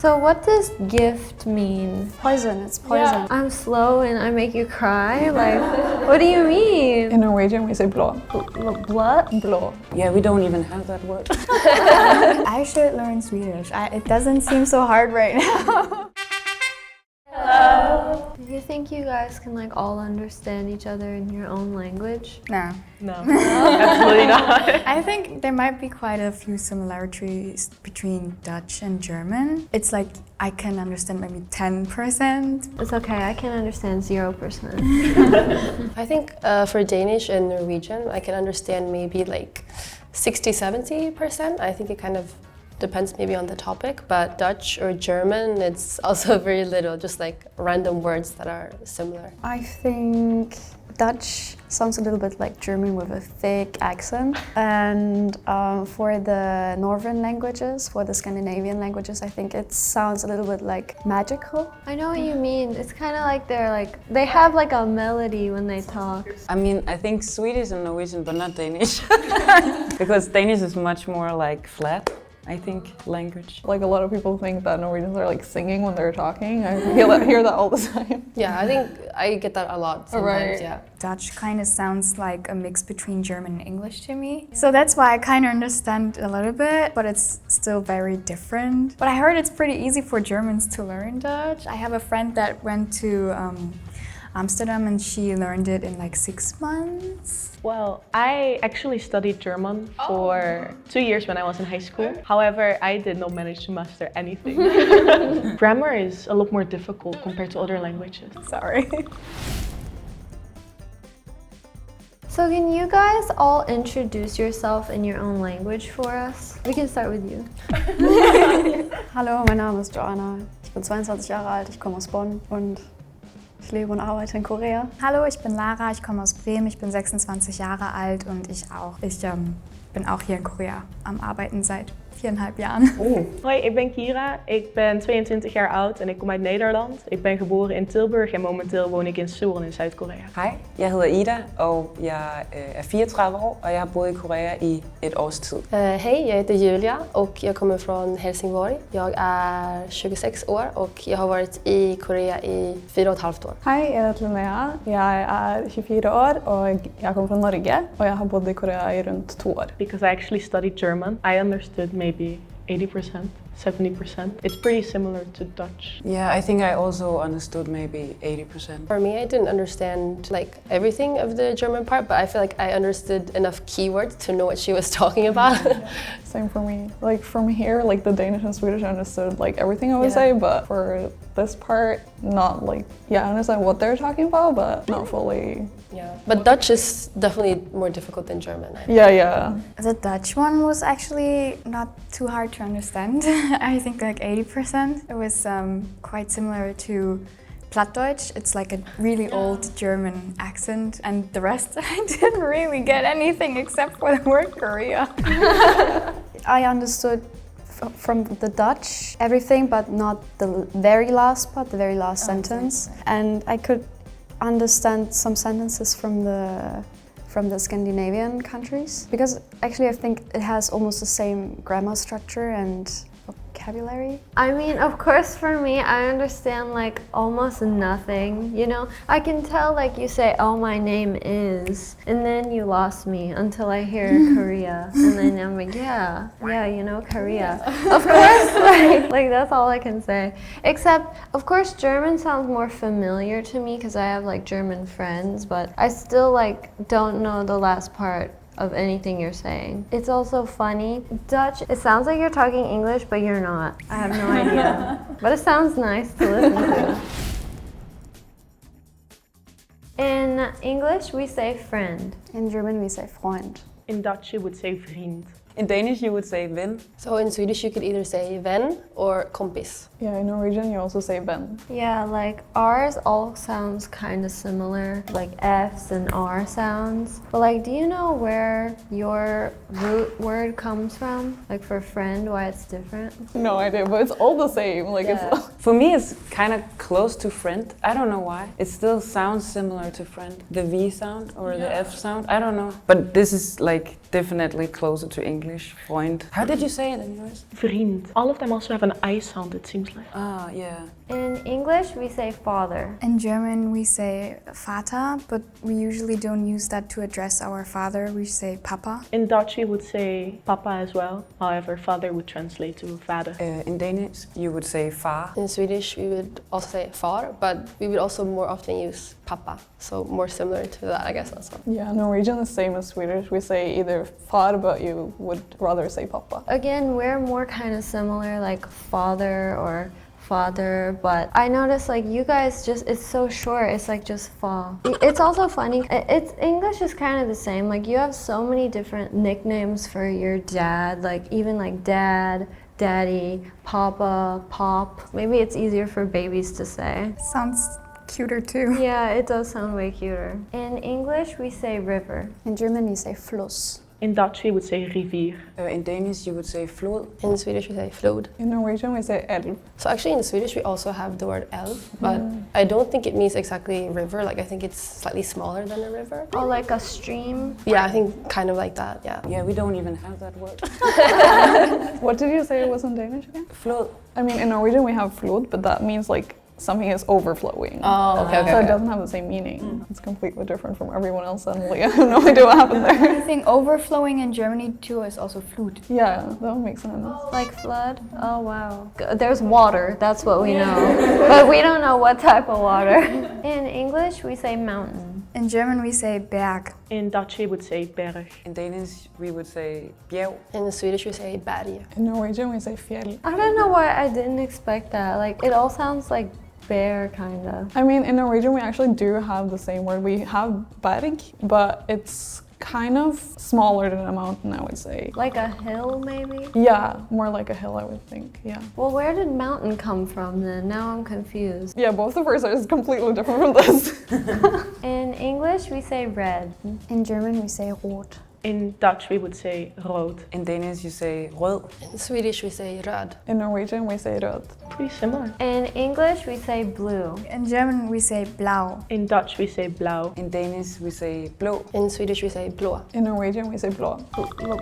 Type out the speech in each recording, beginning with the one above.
So what does gift mean? Poison, it's poison. Yeah. I'm slow and I make you cry? Like, what do you mean? In Norwegian we say blå. Blood? Blå. Yeah, we don't even have that word. I should learn Swedish. It doesn't seem so hard right now. Hello. Do you think you guys can like all understand each other in your own language? No. No, absolutely not. I think there might be quite a few similarities between Dutch and German. It's like I can understand maybe 10%. It's okay, I can understand 0%. I think for Danish and Norwegian, I can understand maybe like 60-70%. I think it kind of depends maybe on the topic, but Dutch or German, it's also very little, just like random words that are similar. I think Dutch sounds a little bit like German with a thick accent. And for the northern languages, for the Scandinavian languages, I think it sounds a little bit like magical. I know what you mean. It's kind of like they have like a melody when they talk. I mean, I think Swedish and Norwegian, but not Danish. Because Danish is much more like flat, I think, language. Like a lot of people think that Norwegians are like singing when they're talking. I hear that all the time. Yeah, I think I get that a lot sometimes, Right. yeah. Dutch kind of sounds like a mix between German and English to me. So that's why I kind of understand a little bit, but it's still very different. But I heard it's pretty easy for Germans to learn Dutch. I have a friend that went to Amsterdam and she learned it in like 6 months. Well, I actually studied German for 2 years when I was in high school. However, I did not manage to master anything. Grammar is a lot more difficult compared to other languages. Sorry. So can you guys all introduce yourself in your own language for us? We can start with you. Hallo, mein Name ist Joana. Ich bin 22 Jahre alt, ich komme aus Bonn und ich lebe und arbeite in Korea. Hallo, ich bin Lara, ich komme aus Bremen, ich bin 26 Jahre alt und ich auch. Ich bin auch hier in Korea am Arbeiten seit 4,5 Jahren. Hoi, ik ben Kyra. Ik ben 22 jaar oud en ik kom uit Nederland. Ik ben geboren in Tilburg en momenteel woon ik in Seoul in Zuid-Korea. Hej, jeg hedder Ida, og jeg er 34 år, og jeg har boet i Korea i et års tid. Hej, jag heter Julia och jag kommer från Helsingborg. Jag är 26 år och jag har varit i Korea i 4,5 år. Hei, jeg heter Linnea. Jeg er 24 år og jeg kommer fra Norge. Og jeg har bodd i Korea i rundt 2 år. Because I actually studied German, I understood maybe 80%, 70%. It's pretty similar to Dutch. Yeah, I think I also understood maybe 80%. For me, I didn't understand like everything of the German part, but I feel like I understood enough keywords to know what she was talking about. Same for me. Like from here, like the Danish and Swedish, I understood like everything I would say, but for this part, not like, yeah, I understand what they're talking about, but not fully. Yeah, but Dutch is definitely more difficult than German. Yeah. The Dutch one was actually not too hard to understand. I think like 80%. It was quite similar to Plattdeutsch. It's like a really old German accent, and the rest I didn't really get anything except for the word Korea. I understood from the Dutch everything, but not the very last part, the very last sentence. And I could understand some sentences from the Scandinavian countries, because actually I think it has almost the same grammar structure and vocabulary. I mean, of course for me, I understand like almost nothing, you know? I can tell like you say, oh, my name is, and then you lost me until I hear Korea. And then I'm like, yeah, you know, Korea. Of course, like that's all I can say. Except, of course, German sounds more familiar to me because I have like German friends, but I still like don't know the last part of anything you're saying. It's also funny. Dutch, it sounds like you're talking English, but you're not. I have no idea. But it sounds nice to listen to. In English, we say friend. In German we say Freund. In Dutch you would say vriend. In Danish you would say ven. So in Swedish, you could either say vän or kompis. Yeah, in Norwegian you also say ben. Yeah, like ours all sounds kind of similar, like F's and R sounds. But like, do you know where your root word comes from? Like for friend, why it's different? No idea, but it's all the same. Like it's For me it's kind of close to friend. I don't know why. It still sounds similar to friend. The V sound or the F sound, I don't know. But this is like definitely closer to English. Freund. How did you say it in yours? Vriend. All of them also have an I sound, it seems like. Ah, yeah. In English, we say father. In German, we say Vater, but we usually don't use that to address our father. We say Papa. In Dutch, we would say papa as well. However, father would translate to vader. In Danish, you would say far. In Swedish, we would also say far, but we would also more often use pappa. So more similar to that, I guess, also. Yeah, Norwegian is the same as Swedish. We say either far, but you would rather say papa. Again, we're more kind of similar, like father or father, but I noticed like you guys just, it's so short, it's like just fa. It's also funny, it's English is kind of the same, like you have so many different nicknames for your dad, like even like dad, daddy, papa, pop. Maybe it's easier for babies to say. Sounds cuter too. Yeah, it does sound way cuter. In English, we say river. In German, we say Fluss. In Dutch, we would say rivier. In Danish, you would say flod. In Swedish, we say flod. In Norwegian, we say elv. So actually in Swedish, we also have the word elv, but I don't think it means exactly river. Like I think it's slightly smaller than a river. Oh, like a stream? Yeah, I think kind of like that, yeah. Yeah, we don't even have that word. What did you say it was in Danish again? Flod. I mean, in Norwegian we have flod, but that means like something is overflowing. Oh, okay. So it doesn't have the same meaning. It's completely different from everyone else suddenly. I have no idea what happened there. I think overflowing in Germany too is also Flut. Yeah, that would make sense. Like flood? Oh wow. There's water, that's what we know. But we don't know what type of water. In English, we say mountain. In German, we say Berg. In Dutch, we would say berg. In Danish, we would say bjerg. In Swedish, we say berg. In Norwegian we say fjell. I don't know why I didn't expect that. Like, it all sounds like bear, kind of. I mean, in Norwegian we actually do have the same word. We have berg, but it's kind of smaller than a mountain, I would say. Like a hill, maybe? Yeah, more like a hill, I would think, yeah. Well, where did mountain come from then? Now I'm confused. Yeah, both of ours are completely different from this. In English, we say red. In German, we say Rot. In Dutch, we would say rood. In Danish, you say rød. In Swedish, we say röd. In Norwegian we say rød. Pretty similar. In English, we say blue. In German, we say Blau. In Dutch, we say blauw. In Danish, we say blå. In Swedish, we say blå. In Norwegian we say blå.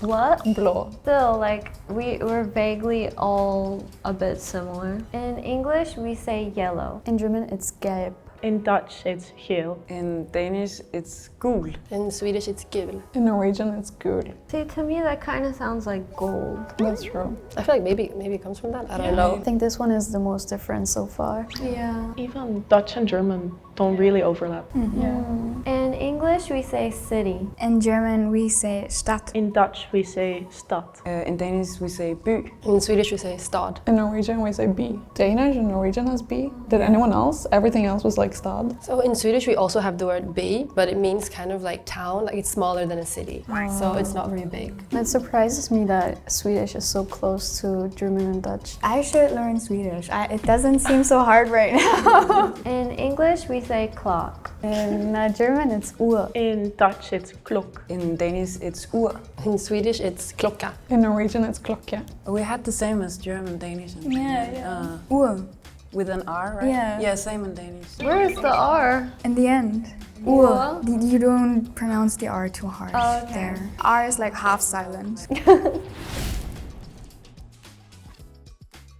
What? Blå. Still, like, we're vaguely all a bit similar. In English, we say yellow. In German, it's Gelb. In Dutch, it's geel. In Danish, it's gul. In Swedish, it's gul. In Norwegian it's gul. See, to me, that kind of sounds like gold. That's true. I feel like maybe it comes from that. I don't know. I think this one is the most different so far. Yeah. Even Dutch and German don't really overlap. In English, we say city. In German, we say Stadt. In Dutch, we say stad. In Danish, we say by. In Swedish, we say stad. In Norwegian we say by. Danish and Norwegian has by. Did anyone else? Everything else was like stad. So in Swedish, we also have the word by, but it means kind of like town, like it's smaller than a city. So it's not very big. It surprises me that Swedish is so close to German and Dutch. I should learn Swedish. It doesn't seem so hard right now. In English, we say clock. In German, it's Uhr. In Dutch, it's klok. In Danish, it's ur. In Swedish, it's klocka. In Norwegian it's klokke. We had the same as German, Danish, and Uhr. with an R, right? Yeah. Yeah, same in Danish. Where is the R? In the end. Uhr. You don't pronounce the R too hard Okay. there. R is like half silent.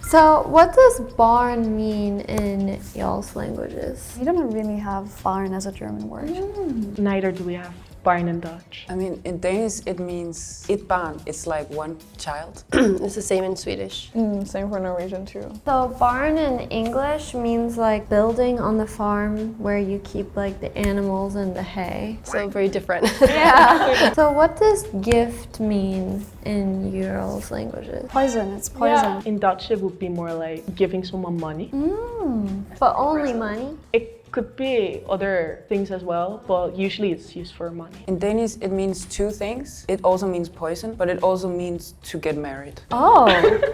So, what does barn mean in y'all's languages? We don't really have barn as a German word. Neither do we have barn in Dutch. I mean, in Danish, it means et barn. It's like one child. It's the same in Swedish. Same for Norwegian too. So, barn in English means like building on the farm where you keep like the animals and the hay. So very different. Yeah. So, what does gift mean in y'all's languages? Poison, it's poison. In Dutch, it would be more like giving someone money. But only money? It could be other things as well, but usually it's used for money. In Danish, it means two things. It also means poison, but it also means to get married. Oh.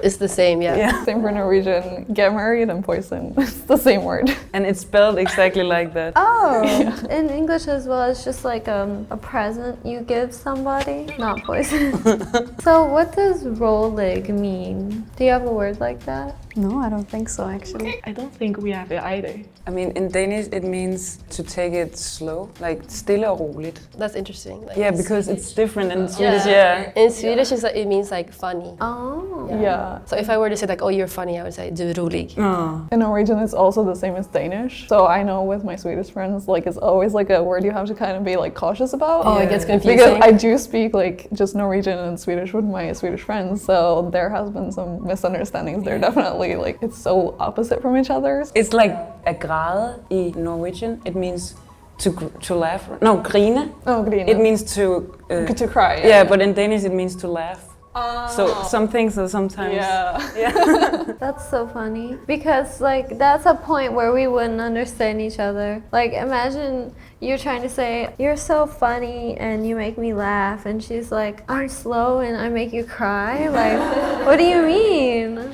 It's the same, yeah. Same for Norwegian. Get married and poison. It's the same word. And it's spelled exactly like that. Oh. In English as well, it's just like a present you give somebody, not poison. So, what does rolig mean? Do you have a word like that? No, I don't think so actually. I don't think we have it either. I mean, in Danish it means to take it slow, like stille og roligt. That's interesting. Like, Yeah, because it's different in Swedish, yeah. In Swedish, it means like funny. Oh. Yeah. So if I were to say like, oh, you're funny, I would say du är rolig. In Norwegian, it's also the same as Danish. So I know with my Swedish friends, like it's always like a word you have to kind of be like cautious about. Oh, it gets confusing. Because I do speak like just Norwegian and Swedish with my Swedish friends, so there has been some misunderstandings there. Definitely, like it's so opposite from each other. It's like a græde in Norwegian. It means to laugh. No, grine. Oh, grine. It means to cry. Yeah, but in Danish it means to laugh. So some things are sometimes. Yeah. That's so funny because like that's a point where we wouldn't understand each other. Like imagine you're trying to say you're so funny and you make me laugh, and she's like, I'm slow and I make you cry. Like, what do you mean?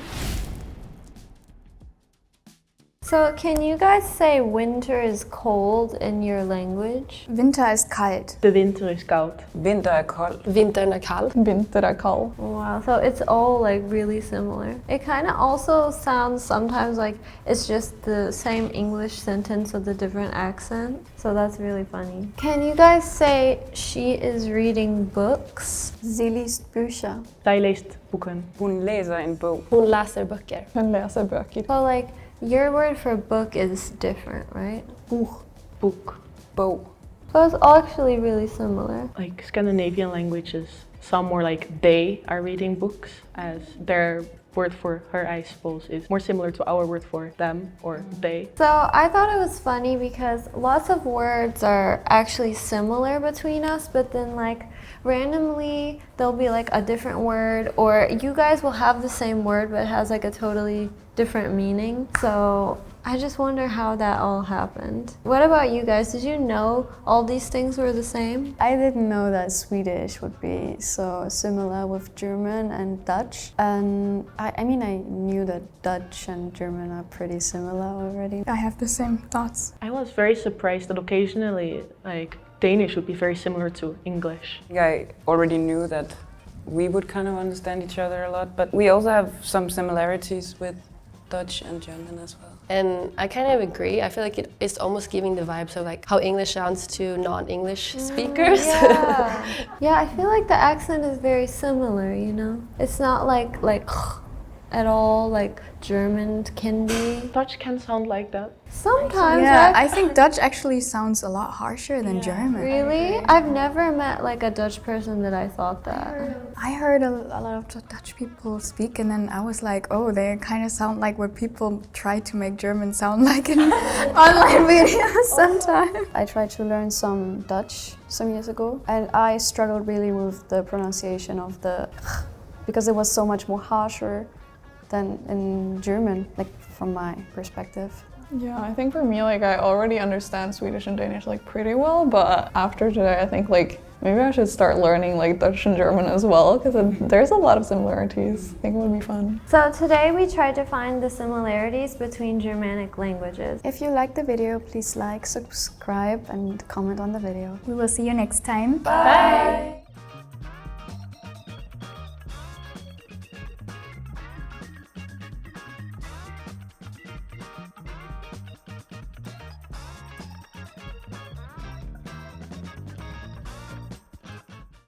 So can you guys say winter is cold in your language? Winter is kalt. The winter is koud. Vinter er kold. Vintern är kall. Vinter er kald. Wow, so it's all like really similar. It kind of also sounds sometimes like it's just the same English sentence with a different accent. So that's really funny. Can you guys say she is reading books? Sie liest Bücher. Jeg læste boken. Hun læser en bog. Hon läser böcker. Hun læser bøker. So like your word for book is different, right? Book. Bog. So it's actually really similar. Like Scandinavian languages, some more like they are reading books, as their word for her, I suppose, is more similar to our word for them or they. So I thought it was funny because lots of words are actually similar between us, but then like randomly there'll be like a different word, or you guys will have the same word but it has like a totally different meaning. So I just wonder how that all happened. What about you guys? Did you know all these things were the same? I didn't know that Swedish would be so similar with German and Dutch. And I mean, I knew that Dutch and German are pretty similar already. I have the same thoughts. I was very surprised that occasionally, like, Danish would be very similar to English. I already knew that we would kind of understand each other a lot, but we also have some similarities with Dutch and German as well. And I kind of agree. I feel like it's almost giving the vibes of like how English sounds to non-English speakers. Yeah. Yeah, I feel like the accent is very similar, you know? It's not like at all like German can be. Dutch can sound like that. Sometimes, Yeah, right? I think Dutch actually sounds a lot harsher than German. Really? I've never met like a Dutch person that I thought that. I heard a lot of Dutch people speak, and then I was like, oh, they kind of sound like what people try to make German sound like in online videos sometimes. I tried to learn some Dutch some years ago, and I struggled really with the pronunciation of the because it was so much more harsher than in German, like from my perspective. Yeah, I think for me, like I already understand Swedish and Danish like pretty well, but after today, I think like maybe I should start learning like Dutch and German as well, because there's a lot of similarities. I think it would be fun. So today we tried to find the similarities between Germanic languages. If you liked the video, please like, subscribe, and comment on the video. We will see you next time. Bye!